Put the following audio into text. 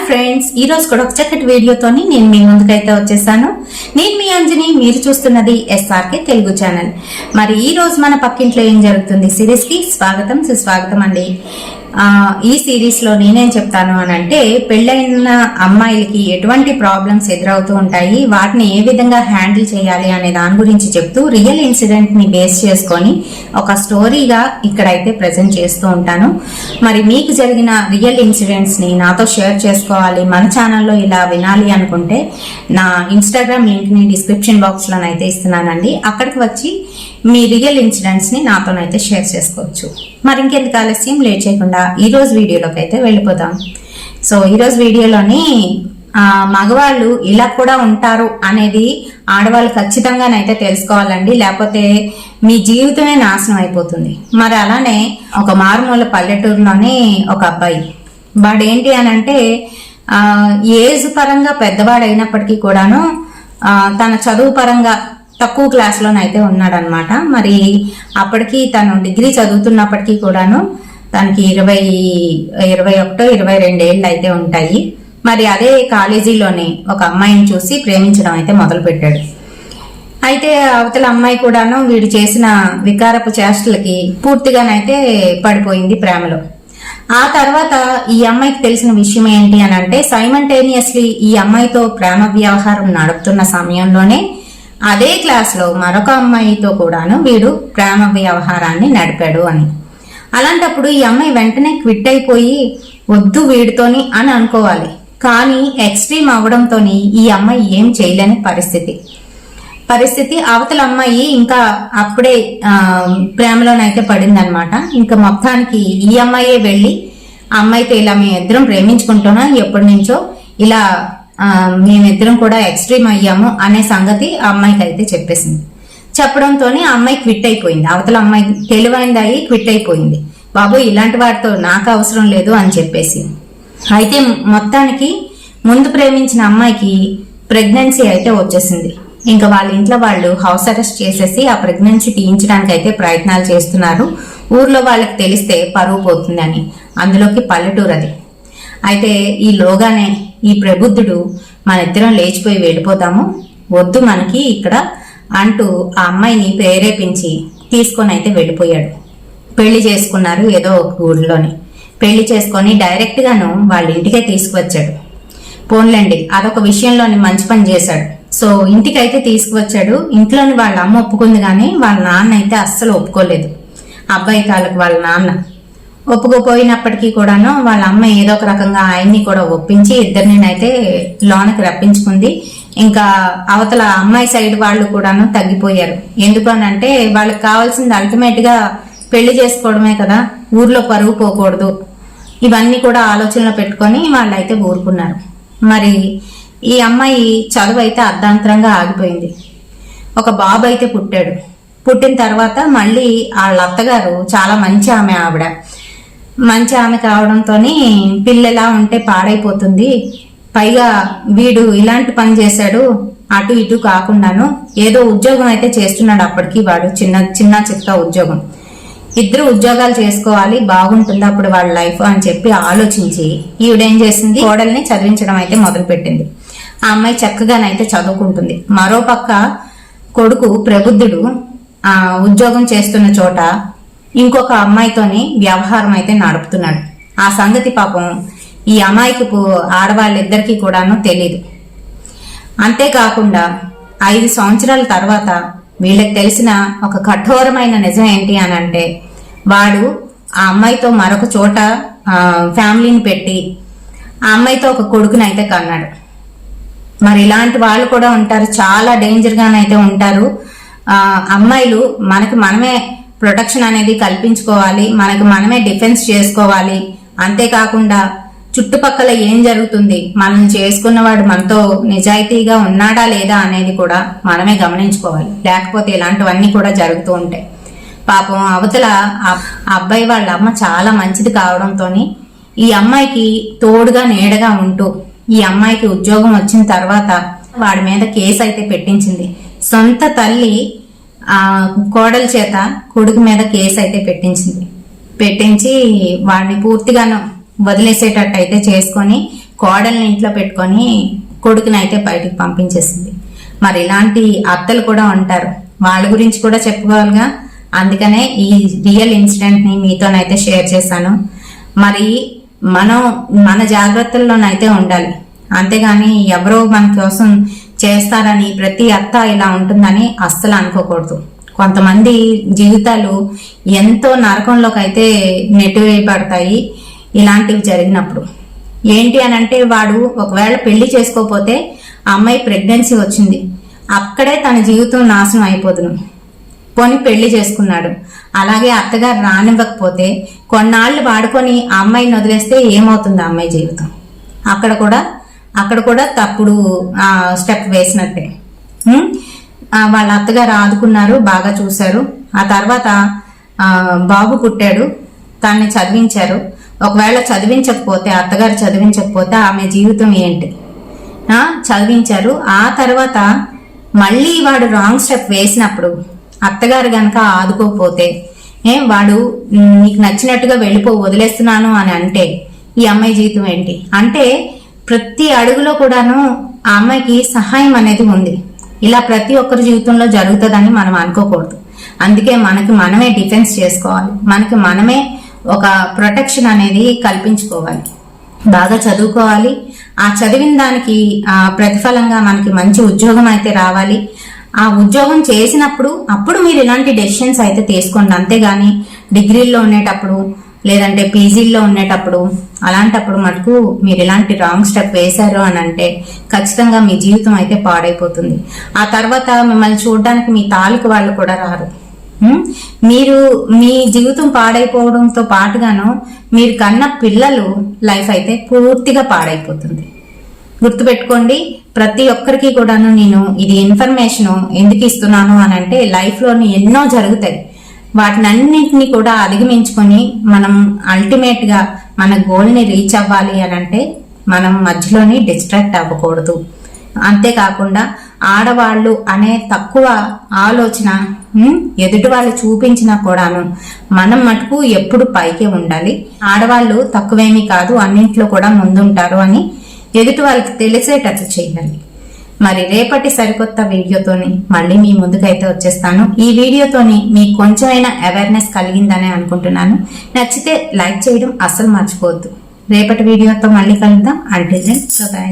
Friends, ఈ రోజు కూడా ఒక చక్కటి వీడియోతోని నేను మీ ముందుకైతే వచ్చేసాను. నేను మీ అంజని, మీరు చూస్తున్నది ఎస్ఆర్కే తెలుగు ఛానల్. మరి ఈ రోజు మన పక్కింట్లో ఏం జరుగుతుంది సిరీస్ కి స్వాగతం సుస్వాగతం అండి. ఈ సిరీస్ లో నేనేం చెప్తాను అని అంటే, పెళ్ళైన అమ్మాయిలకి ఎటువంటి ప్రాబ్లమ్స్ ఎదురవుతూ ఉంటాయి, వాటిని ఏ విధంగా హ్యాండిల్ చేయాలి అనే దాని గురించి చెప్తూ రియల్ ఇన్సిడెంట్ ని బేస్ చేసుకొని ఒక స్టోరీగా ఇక్కడైతే ప్రెజెంట్ చేస్తూ ఉంటాను. మరి మీకు జరిగిన రియల్ ఇన్సిడెంట్స్ ని నాతో షేర్ చేసుకోవాలి, మన ఛానల్లో ఇలా వినాలి అనుకుంటే నా ఇన్స్టాగ్రామ్ లింక్ ని డిస్క్రిప్షన్ బాక్స్ లోనైతే ఇస్తున్నానండి. అక్కడికి వచ్చి మీ రియల్ ఇన్సిడెంట్స్ ని నాతోనైతే షేర్ చేసుకోవచ్చు. మరి ఇంకెందుకు ఆలస్యం, లేట్ చేయకుండా ఈ రోజు వీడియోలోకి అయితే వెళ్ళిపోదాం. సో ఈ రోజు వీడియోలోని మగవాళ్ళు ఇలా కూడా ఉంటారు అనేది ఆడవాళ్ళు ఖచ్చితంగానైతే తెలుసుకోవాలండి, లేకపోతే మీ జీవితమే నాశనం అయిపోతుంది. మరి అలానే ఒక మారుమూల పల్లెటూరులోని ఒక అబ్బాయి, వాడు ఏంటి అని అంటే ఏజ్ పరంగా పెద్దవాడు అయినప్పటికీ కూడాను తన చదువు పరంగా తక్కువ క్లాస్ లోనైతే ఉన్నాడనమాట. మరి అప్పటికి తను డిగ్రీ చదువుతున్నప్పటికీ కూడాను తనకి 21-22 ఏళ్ళు అయితే ఉంటాయి. మరి అదే కాలేజీలోనే ఒక అమ్మాయిని చూసి ప్రేమించడం అయితే మొదలు పెట్టాడు. అయితే అవతల అమ్మాయి కూడాను వీడు చేసిన వికారపు చేష్టలకి పూర్తిగానైతే పడిపోయింది ప్రేమలో. ఆ తర్వాత ఈ అమ్మాయికి తెలిసిన విషయం ఏంటి అని అంటే, సైమల్టేనియస్లీ ఈ అమ్మాయితో ప్రేమ వ్యవహారం నడుపుతున్న సమయంలోనే అదే క్లాస్ లో మరొక అమ్మాయితో కూడాను వీడు ప్రేమ వ్యవహారాన్ని నడిపాడు అని. అలాంటప్పుడు ఈ అమ్మాయి వెంటనే క్విట్ అయిపోయి వద్దు వీడితోని అని అనుకోవాలి. కానీ ఎక్స్ట్రీమ్ అవడంతోని ఈ అమ్మాయి ఏం చేయలేని పరిస్థితి అవతల అమ్మాయి ఇంకా అప్పుడే ప్రేమలోనైతే పడింది అనమాట. ఇంకా మొత్తానికి ఈ అమ్మాయే వెళ్ళి అమ్మాయితో ఇలా మేమిద్దరం ప్రేమించుకుంటున్నాం, ఎప్పటి నుంచో ఇలా మేమిద్దరం కూడా ఎక్స్ట్రీమ్ అయ్యాము అనే సంగతి ఆ అమ్మాయికి అయితే చెప్పేసింది. చెప్పడంతోనే ఆ అమ్మాయి క్విట్ అయిపోయింది. అవతల అమ్మాయి తెలివైంది అయ్యి క్విట్ అయిపోయింది. బాబు ఇలాంటి వాటితో నాకు అవసరం లేదు అని చెప్పేసి. అయితే మొత్తానికి ముందు ప్రేమించిన అమ్మాయికి ప్రెగ్నెన్సీ అయితే వచ్చేసింది. ఇంకా వాళ్ళ ఇంట్లో వాళ్ళు హౌస్ అరెస్ట్ చేసేసి ఆ ప్రెగ్నెన్సీ తీయించడానికి అయితే ప్రయత్నాలు చేస్తున్నారు. ఊర్లో వాళ్ళకి తెలిస్తే పరువు పోతుందని, అందులోకి పల్లెటూరు అది. అయితే ఈ లోగానే ఈ ప్రబుద్ధుడు మన ఇద్దరం లేచిపోయి వెళ్ళిపోదాము, వద్దు మనకి ఇక్కడ అంటూ ఆ అమ్మాయిని ప్రేరేపించి తీసుకొని అయితే వెళ్ళిపోయాడు. పెళ్లి చేసుకున్నారు ఏదో ఒక ఊర్లోని. పెళ్లి చేసుకొని డైరెక్ట్ గాను వాళ్ళ ఇంటికే తీసుకువచ్చాడు. పోన్లండి, అదొక విషయంలోని మంచి పని చేశాడు. సో ఇంటికైతే తీసుకువచ్చాడు. ఇంట్లోని వాళ్ళ అమ్మ ఒప్పుకుంది, కానీ వాళ్ళ నాన్న అయితే అస్సలు ఒప్పుకోలేదు. అబ్బాయి తాలకు వాళ్ళ నాన్న ఒప్పుకోపోయినప్పటికీ కూడాను వాళ్ళ అమ్మ ఏదో ఒక రకంగా ఆయన్ని కూడా ఒప్పించి ఇద్దరిని అయితే లోనకి రప్పించుకుంది. ఇంకా అవతల అమ్మాయి సైడ్ వాళ్ళు కూడాను తగ్గిపోయారు. ఎందుకు అని అంటే, వాళ్ళకి కావాల్సింది అల్టిమేట్ గా పెళ్లి చేసుకోవడమే కదా, ఊర్లో పరువు పోకూడదు. ఇవన్నీ కూడా ఆలోచనలో పెట్టుకొని వాళ్ళైతే ఊరుకున్నారు. మరి ఈ అమ్మాయి చదువు అయితే అర్ధాంతరంగా ఆగిపోయింది. ఒక బాబు అయితే పుట్టాడు. పుట్టిన తర్వాత మళ్ళీ వాళ్ళ అత్తగారు చాలా మంచి ఆవిడ మంచి ఆమె కావడంతో పిల్లలా ఉంటే పాడైపోతుంది, పైగా వీడు ఇలాంటి పని చేశాడు, అటు ఇటు కాకుండాను ఏదో ఉద్యోగం అయితే చేస్తున్నాడు. అప్పటికి వాడు చిన్న చిక్క ఉద్యోగం. ఇద్దరు ఉద్యోగాలు చేసుకోవాలి, బాగుంటుంది అప్పుడు వాళ్ళ లైఫ్ అని చెప్పి ఆలోచించి ఈవిడేం చేసింది, కోడల్ని చదివించడం అయితే మొదలు పెట్టింది. ఆ అమ్మాయి చక్కగానైతే చదువుకుంటుంది. మరోపక్క కొడుకు ప్రబుద్ధుడు ఉద్యోగం చేస్తున్న చోట ఇంకొక అమ్మాయితోని వ్యవహారం అయితే నడుపుతున్నాడు. ఆ సంగతి పాపం ఈ అమ్మాయికి ఆడవాళ్ళిద్దరికీ కూడాను తెలీదు. అంతేకాకుండా 5 సంవత్సరాల తర్వాత వీళ్ళకి తెలిసిన ఒక కఠోరమైన నిజం ఏంటి అని అంటే, వాడు ఆ అమ్మాయితో మరొక చోట ఫ్యామిలీని పెట్టి ఆ అమ్మాయితో ఒక కొడుకుని అయితే కన్నాడు. మరి ఇలాంటి వాళ్ళు కూడా ఉంటారు, చాలా డేంజర్ గానైతే ఉంటారు. అమ్మాయిలు మనకి మనమే ప్రొటెక్షన్ అనేది కల్పించుకోవాలి, మనకి మనమే డిఫెన్స్ చేసుకోవాలి. అంతేకాకుండా చుట్టుపక్కల ఏం జరుగుతుంది, మనం చేసుకున్నవాడు మనతో నిజాయితీగా ఉన్నాడా లేదా అనేది కూడా మనమే గమనించుకోవాలి. లేకపోతే ఇలాంటివన్నీ కూడా జరుగుతూ ఉంటాయి. పాపం అవతల అబ్బాయి వాళ్ళ అమ్మ చాలా మంచిది కావడంతో ఈ అమ్మాయికి తోడుగా నీడగా ఉంటూ ఈ అమ్మాయికి ఉద్యోగం వచ్చిన తర్వాత వాడి మీద కేసు అయితే పెట్టించింది. సొంత తల్లి కోడల చేత కొడుకు మీద కేసు అయితే పెట్టించి వాడిని పూర్తిగాను వదిలేసేటట్టు అయితే చేసుకొని కోడల్ని ఇంట్లో పెట్టుకొని కొడుకునైతే బయటికి పంపించేసింది. మరి ఇలాంటి అత్తలు కూడా ఉంటారు, వాళ్ళ గురించి కూడా చెప్పుకోవాలిగా. అందుకనే ఈ రియల్ ఇన్సిడెంట్ ని మీతోనైతే షేర్ చేశాను. మరి మనం మన జాగ్రత్తల్లోనైతే ఉండాలి, అంతేగాని ఎవరో మన కోసం చేస్తారని ప్రతి అత్త ఇలా ఉంటుందని అస్సలు అనుకోకూడదు. కొంతమంది జీవితాలు ఎంతో నరకంలోకి అయితే నెట్టివేయబడతాయి ఇలాంటివి జరిగినప్పుడు. ఏంటి అని అంటే, వాడు ఒకవేళ పెళ్లి చేసుకోకపోతే ఆ అమ్మాయి ప్రెగ్నెన్సీ వచ్చింది, అక్కడే తన జీవితం నాశనం అయిపోదును. పోని పెళ్లి చేసుకున్నాడు, అలాగే అత్తగారు రానివ్వకపోతే కొన్నాళ్ళు వాడుకొని ఆ అమ్మాయిని వదిలేస్తే ఏమవుతుంది ఆ అమ్మాయి జీవితం? అక్కడ కూడా తప్పుడు స్టెప్ వేసినట్టే. వాళ్ళ అత్తగారు ఆదుకున్నారు, బాగా చూశారు. ఆ తర్వాత బాబు పుట్టాడు, తన్ని చదివించారు. ఒకవేళ చదివించకపోతే, అత్తగారు చదివించకపోతే ఆమె జీవితం ఏంటి? చదివించారు. ఆ తర్వాత మళ్ళీ వాడు రాంగ్ స్టెప్ వేసినప్పుడు అత్తగారు గనక ఆదుకోకపోతే, వాడు నీకు నచ్చినట్టుగా వెళ్ళిపో, వదిలేస్తున్నాను అని అంటే ఈ అమ్మాయి జీవితం ఏంటి? అంటే ప్రతి అడుగులో కూడాను ఆ అమ్మాయికి సహాయం అనేది ఉంది. ఇలా ప్రతి ఒక్కరి జీవితంలో జరుగుతుందని మనం అనుకోకూడదు. అందుకే మనకి మనమే డిఫెన్స్ చేసుకోవాలి, మనకి మనమే ఒక ప్రొటెక్షన్ అనేది కల్పించుకోవాలి. బాగా చదువుకోవాలి, ఆ చదివిన దానికి ప్రతిఫలంగా మనకి మంచి ఉద్యోగం అయితే రావాలి. ఆ ఉద్యోగం చేసినప్పుడు అప్పుడు మీరు ఇలాంటి డెసిషన్స్ అయితే తీసుకోండి. అంతేగాని డిగ్రీల్లో ఉండేటప్పుడు లేదంటే పీజీల్లో ఉండేటప్పుడు అలాంటప్పుడు మటుకు మీరు ఇలాంటి రాంగ్ స్టెప్ వేశారు అని అంటే ఖచ్చితంగా మీ జీవితం అయితే పాడైపోతుంది. ఆ తర్వాత మిమ్మల్ని చూడడానికి మీ తాలూకు వాళ్ళు కూడా రారు. మీరు మీ జీవితం పాడైపోవడంతో పాటుగాను మీరు కన్న పిల్లలు లైఫ్ అయితే పూర్తిగా పాడైపోతుంది. గుర్తుపెట్టుకోండి, ప్రతి ఒక్కరికి కూడాను నేను ఇది ఇన్ఫర్మేషన్ ఎందుకు ఇస్తున్నాను అని అంటే, లైఫ్ లోని ఎన్నో జరుగుతాయి, వాటినన్నింటినీ కూడా అధిగమించుకొని మనం అల్టిమేట్ గా మన గోల్ ని రీచ్ అవ్వాలి అని అంటే మనం మధ్యలోని డిస్ట్రాక్ట్ అవ్వకూడదు. అంతేకాకుండా ఆడవాళ్ళు అనే తక్కువ ఆలోచన ఎదుటి వాళ్ళు చూపించినా కూడాను మనం మటుకు ఎప్పుడు పైకే ఉండాలి. ఆడవాళ్ళు తక్కువేమీ కాదు, అన్నింట్లో కూడా ముందుంటారు అని ఎదుటి వాళ్ళకి తెలిసేటట్లు చేయాలి. మరి రేపటి సరికొత్త వీడియోతోని మళ్ళీ మీ ముందుకైతే వచ్చేస్తాను. ఈ వీడియోతోని మీకు కొంచెమైనా అవేర్నెస్ కలిగిందనే అనుకుంటున్నాను. నచ్చితే లైక్ చేయడం అస్సలు మర్చిపోవద్దు. రేపటి వీడియోతో మళ్ళీ కలుద్దాం. Until then by.